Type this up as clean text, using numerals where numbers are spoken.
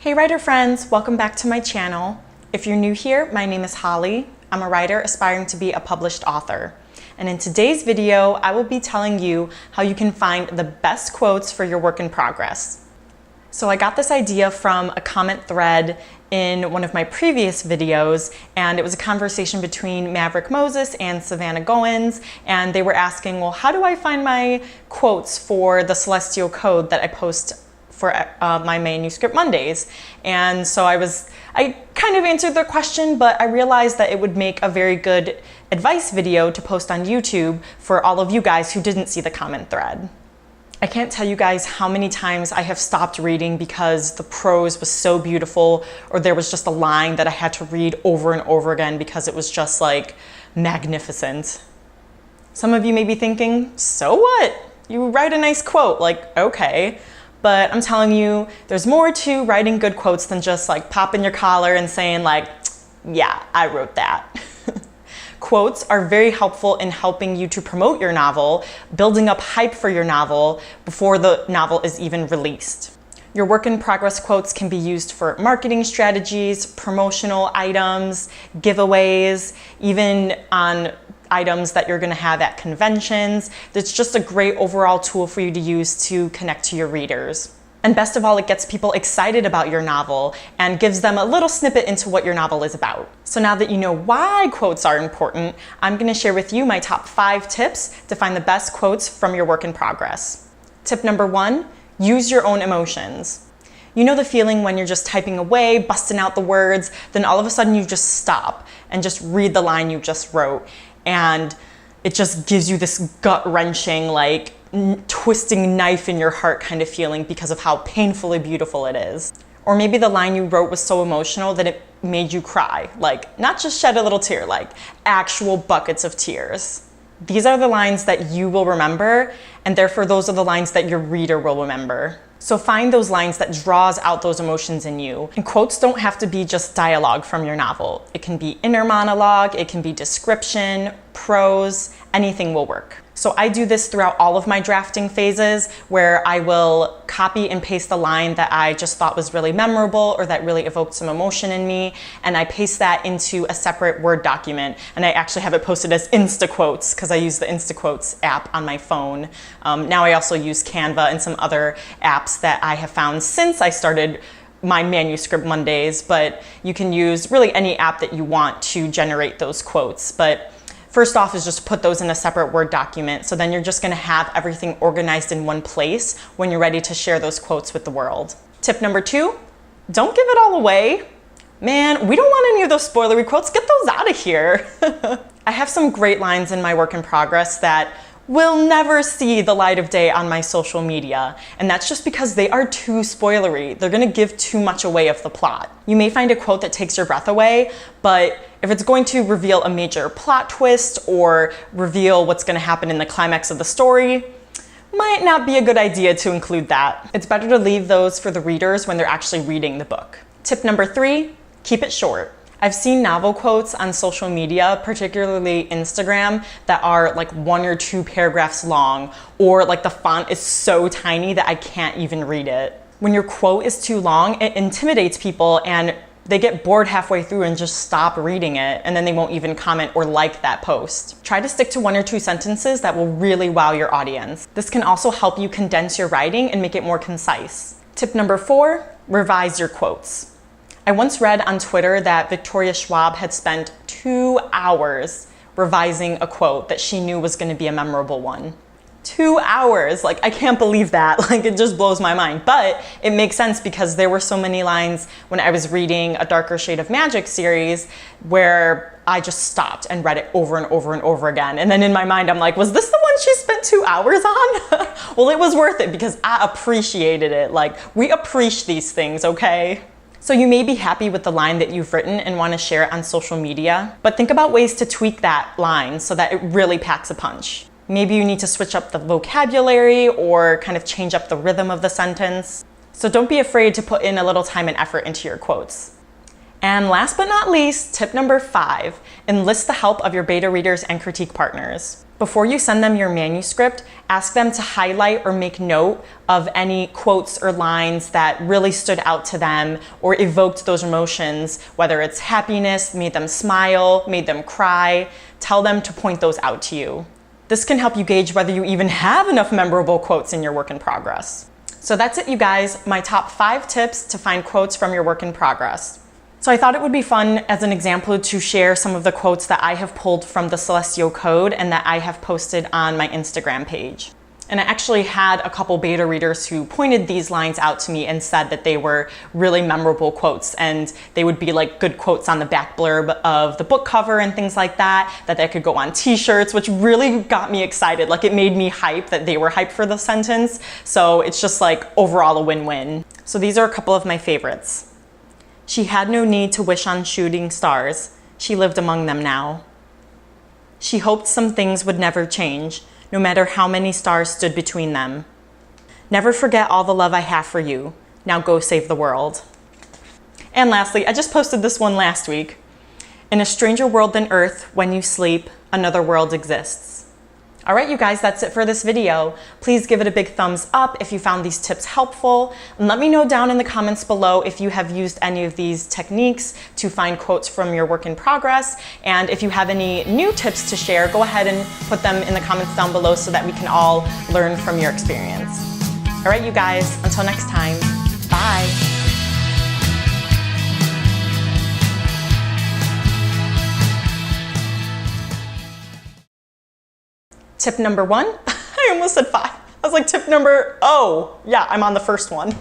Hey writer friends, welcome back to my channel. If you're new here, my name is Holly. I'm a writer aspiring to be a published author. And in today's video, I will be telling you how you can find the best quotes for your work in progress. So I got this idea from a comment thread in one of my previous videos, and it was a conversation between Maverick Moses and Savannah Goins, and they were asking, well, how do I find my quotes for the Celestial Code that I post for my Manuscript Mondays? And so I kind of answered their question, but I realized that it would make a very good advice video to post on YouTube for all of you guys who didn't see the comment thread. I can't tell you guys how many times I have stopped reading because the prose was so beautiful, or there was just a line that I had to read over and over again because it was just like magnificent. Some of you may be thinking, so what? You write a nice quote, like, okay. But I'm telling you, there's more to writing good quotes than just like popping your collar and saying like, yeah, I wrote that. Quotes are very helpful in helping you to promote your novel, building up hype for your novel before the novel is even released. Your work in progress quotes can be used for marketing strategies, promotional items, giveaways, even on items that you're going to have at conventions. It's just a great overall tool for you to use to connect to your readers. And best of all, it gets people excited about your novel and gives them a little snippet into what your novel is about. So now that you know why quotes are important, I'm going to share with you my top 5 tips to find the best quotes from your work in progress. Tip number 1, use your own emotions. You know the feeling when you're just typing away, busting out the words, then all of a sudden you just stop and just read the line you just wrote, and it just gives you this gut-wrenching, like, twisting knife in your heart kind of feeling because of how painfully beautiful it is. Or maybe the line you wrote was so emotional that it made you cry, like not just shed a little tear, like actual buckets of tears. These are the lines that you will remember, and therefore those are the lines that your reader will remember. So find those lines that draws out those emotions in you. And quotes don't have to be just dialogue from your novel. It can be inner monologue, it can be description, prose, anything will work. So I do this throughout all of my drafting phases, where I will copy and paste the line that I just thought was really memorable or that really evoked some emotion in me, and I paste that into a separate Word document. And I actually have it posted as InstaQuotes because I use the InstaQuotes app on my phone. Now I also use Canva and some other apps that I have found since I started my Manuscript Mondays, but you can use really any app that you want to generate those quotes. But first off is just put those in a separate Word document, so then you're just going to have everything organized in one place when you're ready to share those quotes with the world. Tip number 2, don't give it all away. Man, we don't want any of those spoilery quotes. Get those out of here. I have some great lines in my work in progress that will never see the light of day on my social media, and that's just because they are too spoilery. They're gonna give too much away of the plot. You may find a quote that takes your breath away, but if it's going to reveal a major plot twist or reveal what's gonna happen in the climax of the story, might not be a good idea to include that. It's better to leave those for the readers when they're actually reading the book. Tip number 3, keep it short. I've seen novel quotes on social media, particularly Instagram, that are like 1 or 2 paragraphs long, or like the font is so tiny that I can't even read it. When your quote is too long, it intimidates people and they get bored halfway through and just stop reading it, and then they won't even comment or like that post. Try to stick to 1 or 2 sentences that will really wow your audience. This can also help you condense your writing and make it more concise. Tip number 4, revise your quotes. I once read on Twitter that Victoria Schwab had spent 2 hours revising a quote that she knew was going to be a memorable one. 2 hours! Like, I can't believe that. Like, it just blows my mind. But it makes sense because there were so many lines when I was reading a Darker Shade of Magic series where I just stopped and read it over and over and over again. And then in my mind, I'm like, was this the one she spent 2 hours on? Well, it was worth it because I appreciated it. Like, we appreciate these things, okay? So you may be happy with the line that you've written and want to share it on social media, but think about ways to tweak that line so that it really packs a punch. Maybe you need to switch up the vocabulary or kind of change up the rhythm of the sentence. So don't be afraid to put in a little time and effort into your quotes. And last but not least, tip number 5, enlist the help of your beta readers and critique partners. Before you send them your manuscript, ask them to highlight or make note of any quotes or lines that really stood out to them or evoked those emotions, whether it's happiness, made them smile, made them cry. Tell them to point those out to you. This can help you gauge whether you even have enough memorable quotes in your work in progress. So that's it, you guys, my top 5 tips to find quotes from your work in progress. So I thought it would be fun as an example to share some of the quotes that I have pulled from the Celestial Code and that I have posted on my Instagram page. And I actually had a couple beta readers who pointed these lines out to me and said that they were really memorable quotes, and they would be like good quotes on the back blurb of the book cover and things like that, that they could go on t-shirts, which really got me excited. Like, it made me hype that they were hyped for the sentence. So it's just like overall a win-win. So these are a couple of my favorites. She had no need to wish on shooting stars. She lived among them now. She hoped some things would never change, no matter how many stars stood between them. Never forget all the love I have for you. Now go save the world. And lastly, I just posted this one last week. In a stranger world than Earth, when you sleep, another world exists. All right, you guys, that's it for this video. Please give it a big thumbs up if you found these tips helpful. And let me know down in the comments below if you have used any of these techniques to find quotes from your work in progress. And if you have any new tips to share, go ahead and put them in the comments down below so that we can all learn from your experience. All right, you guys, until next time, bye. Tip number 1, I almost said 5. I was like, tip number, oh, yeah, I'm on the first one.